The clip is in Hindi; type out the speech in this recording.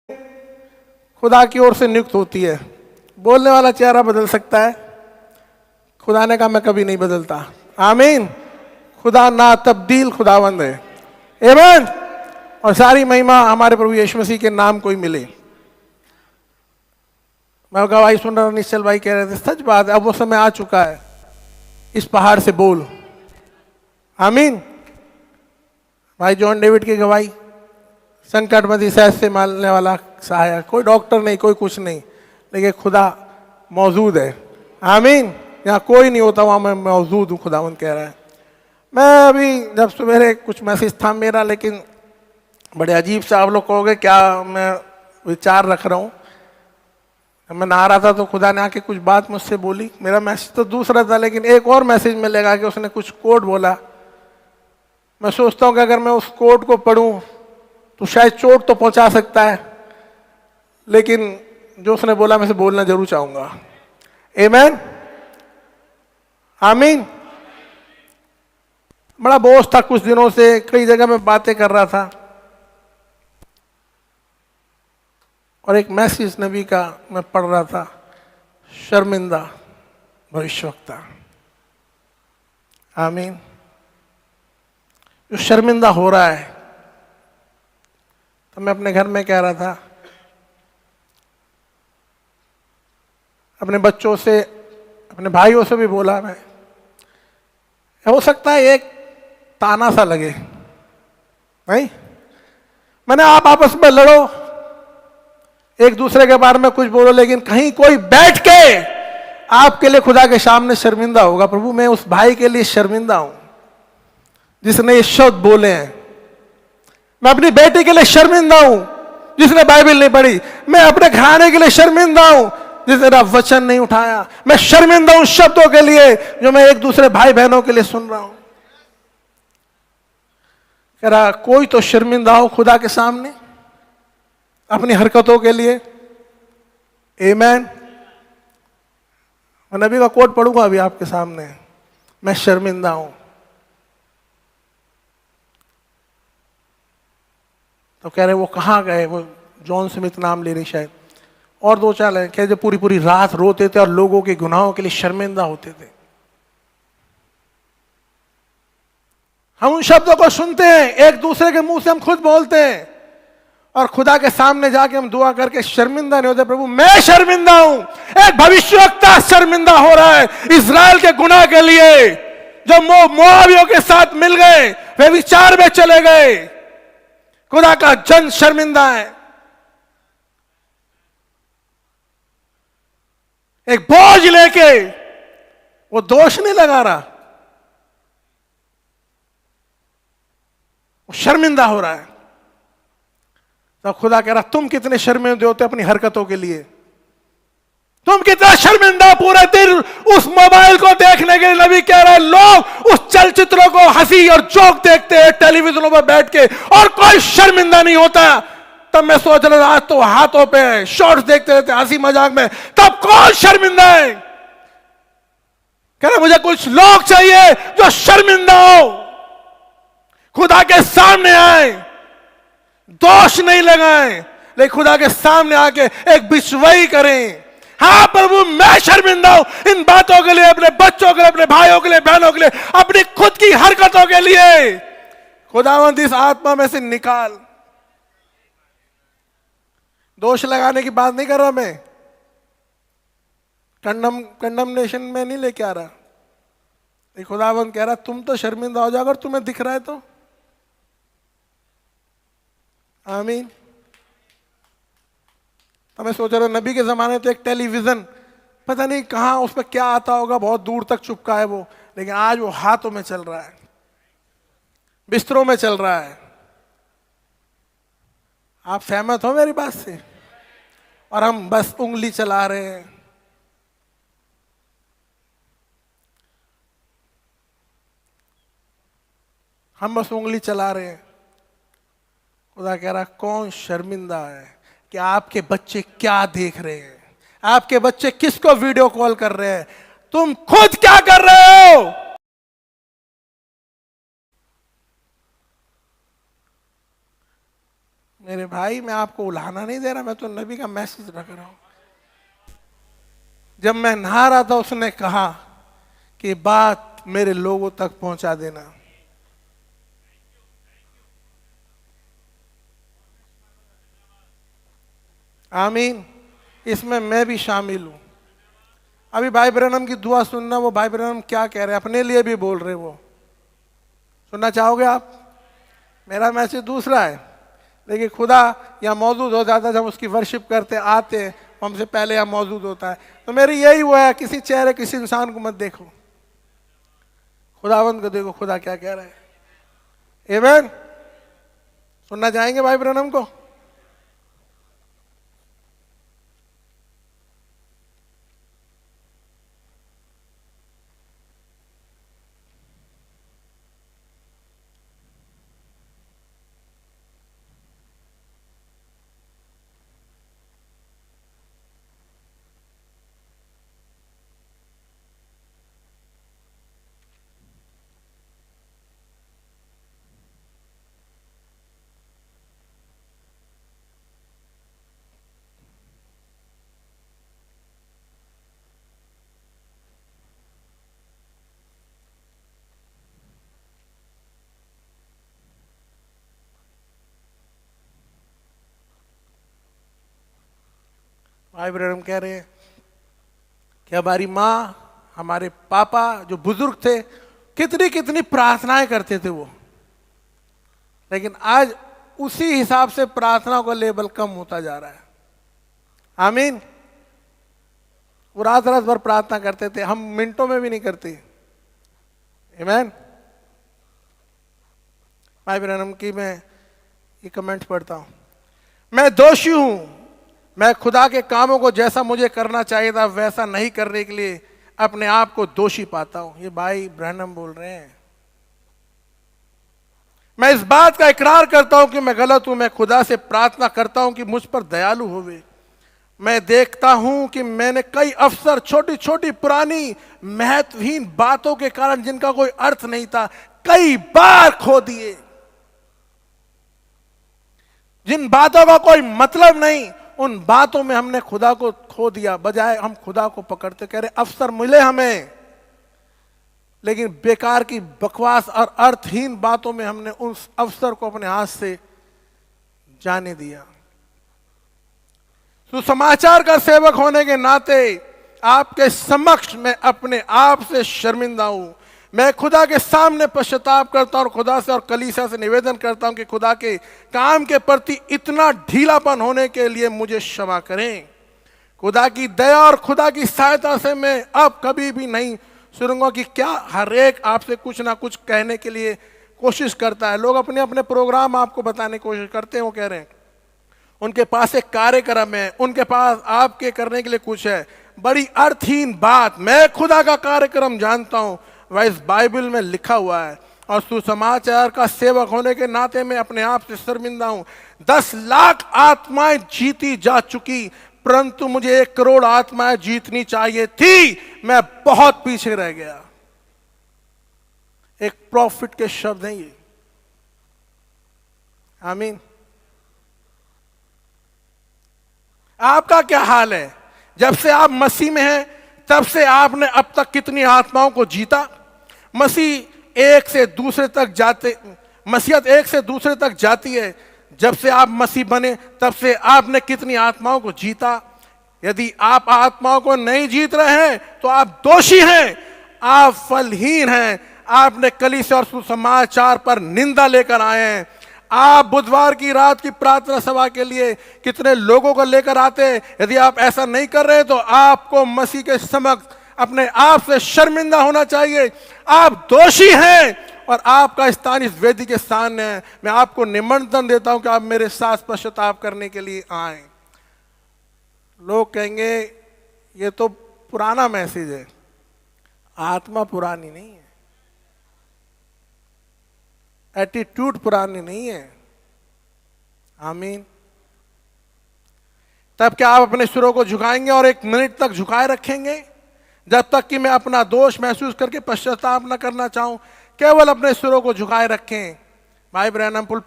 खुदा की ओर से नियुक्त होती है। बोलने वाला चेहरा बदल सकता है, खुदा ने कहा मैं कभी नहीं बदलता। आमीन। खुदा ना तब्दील खुदावंद है। आमीन। और सारी महिमा हमारे प्रभु यीशु मसीह के नाम को ही मिले। मैं गवाही सुन रहा हूँ, निश्चल भाई कह रहे थे, सच बात है, अब वो समय आ चुका है, इस पहाड़ से बोल। आमीन। भाई जॉन डेविड की गवाही, संकट मदी सहज से मारने वाला सहायक, कोई डॉक्टर नहीं, कोई कुछ नहीं, लेकिन खुदा मौजूद है। आमीन। यहाँ कोई नहीं होता, वहाँ मैं मौजूद हूँ, खुदावंद कह रहा है। मैं अभी जब सवेरे कुछ मैसेज था मेरा, लेकिन बड़े अजीब से आप लोग कहोगे क्या मैं विचार रख रहा हूँ। मैं नहा रहा था तो खुदा ने आके कुछ बात मुझसे बोली। मेरा मैसेज तो दूसरा था, लेकिन एक और मैसेज में लगा कि उसने कुछ कोड बोला। मैं सोचता हूँ कि अगर मैं उस कोड को पढ़ूँ तो शायद चोट तो पहुंचा सकता है, लेकिन जो उसने बोला मैं से बोलना जरूर चाहूंगा। आमीन। आमीन। बड़ा बोझ था कुछ दिनों से, कई जगह में बातें कर रहा था, और एक मैसेज नबी का मैं पढ़ रहा था, शर्मिंदा भविष्यवक्ता। आमीन। जो शर्मिंदा हो रहा है, तो मैं अपने घर में कह रहा था, अपने बच्चों से, अपने भाइयों से भी बोला, मैं हो सकता है एक ताना सा लगे, नहीं मैंने आप आपस में लड़ो, एक दूसरे के बारे में कुछ बोलो, लेकिन कहीं कोई बैठ के आपके लिए खुदा के सामने शर्मिंदा होगा। प्रभु मैं उस भाई के लिए शर्मिंदा हूं जिसने ये शब्द बोले हैं। मैं अपनी बेटी के लिए शर्मिंदा हूं जिसने बाइबल नहीं पढ़ी। मैं अपने घराने के लिए शर्मिंदा हूं जिसने मेरा वचन नहीं उठाया। मैं शर्मिंदा हूं शब्दों के लिए जो मैं एक दूसरे भाई बहनों के लिए सुन रहा हूं। कह रहा कोई तो शर्मिंदा हो खुदा के सामने अपनी हरकतों के लिए। आमीन। मैं नबी का कोट पढ़ूंगा अभी आपके सामने, मैं शर्मिंदा हूं। तो कह रहे वो कहाँ गए, वो जॉन स्मिथ नाम ले रही शायद, और दो चार है, कह जो पूरी पूरी रात रोते थे और लोगों के गुनाहों के लिए शर्मिंदा होते थे। हम उन शब्दों को सुनते हैं, एक दूसरे के मुंह से हम खुद बोलते हैं, और खुदा के सामने जाके हम दुआ करके शर्मिंदा नहीं होते। प्रभु मैं शर्मिंदा हूं। एक भविष्यवक्ता शर्मिंदा हो रहा है इजराइल के गुनाह के लिए, जो मोआबियों के साथ मिल गए, वे विचार में चले गए। खुदा का जन शर्मिंदा है। एक बोझ लेके वो दोष नहीं लगा रहा, वो शर्मिंदा हो रहा है। तो खुदा कह रहा तुम कितने शर्मिंदे होते अपनी हरकतों के लिए। तुम कितना शर्मिंदा पूरे दिन उस मोबाइल को देखने के लिए। नबी कह रहा है लोग उस चलचित्रों को हंसी और जोक देखते हैं टेलीविजनों पर बैठ के, और कोई शर्मिंदा नहीं होता। तब मैं सोच रहा था आज तो हाथों पे शॉर्ट्स देखते रहते हंसी मजाक में, तब कौन शर्मिंदा है। कह रहा मुझे कुछ लोग चाहिए जो शर्मिंदा हो, खुदा के सामने आए, दोष नहीं लगाएं, लेकिन खुदा के सामने आके एक बिचवाई करें। हाँ प्रभु मैं शर्मिंदा हूं इन बातों के लिए, अपने बच्चों के लिए, अपने भाइयों के लिए, बहनों के लिए, अपनी खुद की हरकतों के लिए। खुदावंद इस आत्मा में से निकाल। दोष लगाने की बात नहीं कर रहा मैं, कंडमनेशन में नहीं लेके आ रहा। खुदावंद कह रहा तुम तो शर्मिंदा हो जाओ अगर तुम्हें दिख रहा है तो। आमीन। तो मैं सोच रहा हूं नबी के जमाने तो एक टेलीविजन पता नहीं कहां उस पर क्या आता होगा, बहुत दूर तक चुपका है वो, लेकिन आज वो हाथों में चल रहा है, बिस्तरों में चल रहा है। आप सहमत हो मेरी बात से? और हम बस उंगली चला रहे हैं। हम बस उंगली चला रहे हैं। खुदा कह रहा कौन शर्मिंदा है कि आपके बच्चे क्या देख रहे हैं, आपके बच्चे किसको वीडियो कॉल कर रहे हैं, तुम खुद क्या कर रहे हो। मेरे भाई, मैं आपको उलाहना नहीं दे रहा, मैं तो नबी का मैसेज रख रहा हूं। जब मैं नहा रहा था उसने कहा कि बात मेरे लोगों तक पहुंचा देना। आमीन। इसमें मैं भी शामिल हूं। अभी भाई ब्रैनम की दुआ सुनना, वो भाई ब्रैनम क्या कह रहे हैं, अपने लिए भी बोल रहे वो। सुनना चाहोगे आप? मेरा मैसेज दूसरा है, लेकिन खुदा यहाँ मौजूद हो जाता है। जब उसकी वर्शिप करते आते हैं, हमसे पहले यहाँ मौजूद होता है। तो मेरी यही वो है, किसी चेहरे किसी इंसान को मत देखो, खुदावंद को देखो, खुदा क्या कह रहा है। आमीन। सुनना चाहेंगे भाई ब्रैनम को? भाई ब्रैनम कह रहे हैं कि हमारी माँ, हमारे पापा जो बुजुर्ग थे, कितनी कितनी प्रार्थनाएं करते थे वो, लेकिन आज उसी हिसाब से प्रार्थना का लेवल कम होता जा रहा है। आमीन। वो रात रात भर प्रार्थना करते थे, हम मिनटों में भी नहीं करते। आमीन। भाई ब्रैनम की मैं ये कमेंट पढ़ता हूं। मैं दोषी हूं, मैं खुदा के कामों को जैसा मुझे करना चाहिए था वैसा नहीं करने के लिए अपने आप को दोषी पाता हूं। ये भाई ब्रैनम बोल रहे हैं। मैं इस बात का इकरार करता हूं कि मैं गलत हूं। मैं खुदा से प्रार्थना करता हूं कि मुझ पर दयालु होवे। मैं देखता हूं कि मैंने कई अवसर छोटी छोटी पुरानी महत्वहीन बातों के कारण, जिनका कोई अर्थ नहीं था, कई बार खो दिए। जिन बातों का कोई मतलब नहीं, उन बातों में हमने खुदा को खो दिया, बजाय हम खुदा को पकड़ते। कह रहे अवसर मिले हमें, लेकिन बेकार की बकवास और अर्थहीन बातों में हमने उस अवसर को अपने हाथ से जाने दिया। सुसमाचार का सेवक होने के नाते आपके समक्ष मैं अपने आप से शर्मिंदा हूं। मैं खुदा के सामने पश्चाताप करता हूं और खुदा से और कलीसिया से निवेदन करता हूं कि खुदा के काम के प्रति इतना ढीलापन होने के लिए मुझे क्षमा करें। खुदा की दया और खुदा की सहायता से मैं अब कभी भी नहीं सुनूंगा कि क्या हर एक आपसे कुछ ना कुछ कहने के लिए कोशिश करता है। लोग अपने अपने प्रोग्राम आपको बताने की कोशिश करते हैं। वो कह रहे हैं उनके पास एक कार्यक्रम है, उनके पास आपके करने के लिए कुछ है। बड़ी अर्थहीन बात। मैं खुदा का कार्यक्रम जानता हूं, वह इस बाइबल में लिखा हुआ है, और सुसमाचार का सेवक होने के नाते मैं अपने आप से शर्मिंदा हूं। 10 लाख आत्माएं जीती जा चुकी, परंतु मुझे 1 करोड़ आत्माएं जीतनी चाहिए थी। मैं बहुत पीछे रह गया। एक प्रॉफिट के शब्द हैं ये। आमीन। आपका क्या हाल है? जब से आप मसीह में हैं, तब से आपने अब तक कितनी आत्माओं को जीता? मसीह एक से दूसरे तक जाते, मसीहत एक से दूसरे तक जाती है। जब से आप मसीह बने, तब से आपने कितनी आत्माओं को जीता? यदि आप आत्माओं को नहीं जीत रहे हैं तो आप दोषी हैं, आप फलहीन हैं। आपने कलीसिया और सुसमाचार पर निंदा लेकर आए हैं। आप बुधवार की रात की प्रार्थना सभा के लिए कितने लोगों को लेकर आते हैं? यदि आप ऐसा नहीं कर रहे तो आपको मसीह के समक्ष अपने आप से शर्मिंदा होना चाहिए। आप दोषी हैं और आपका स्थान इस वेदी के सामने है। मैं आपको निमंत्रण देता हूं कि आप मेरे साथ पश्चाताप करने के लिए आए। लोग कहेंगे ये तो पुराना मैसेज है। आत्मा पुरानी नहीं है, एटीट्यूड पुरानी नहीं है। आमीन। तब क्या आप अपने सिरों को झुकाएंगे और 1 मिनट तक झुकाए रखेंगे, जब तक कि मैं अपना दोष महसूस करके पश्चाताप न करना चाहूं? केवल अपने सिरों को झुकाए रखें। भाई ब्रैनम पुलपिट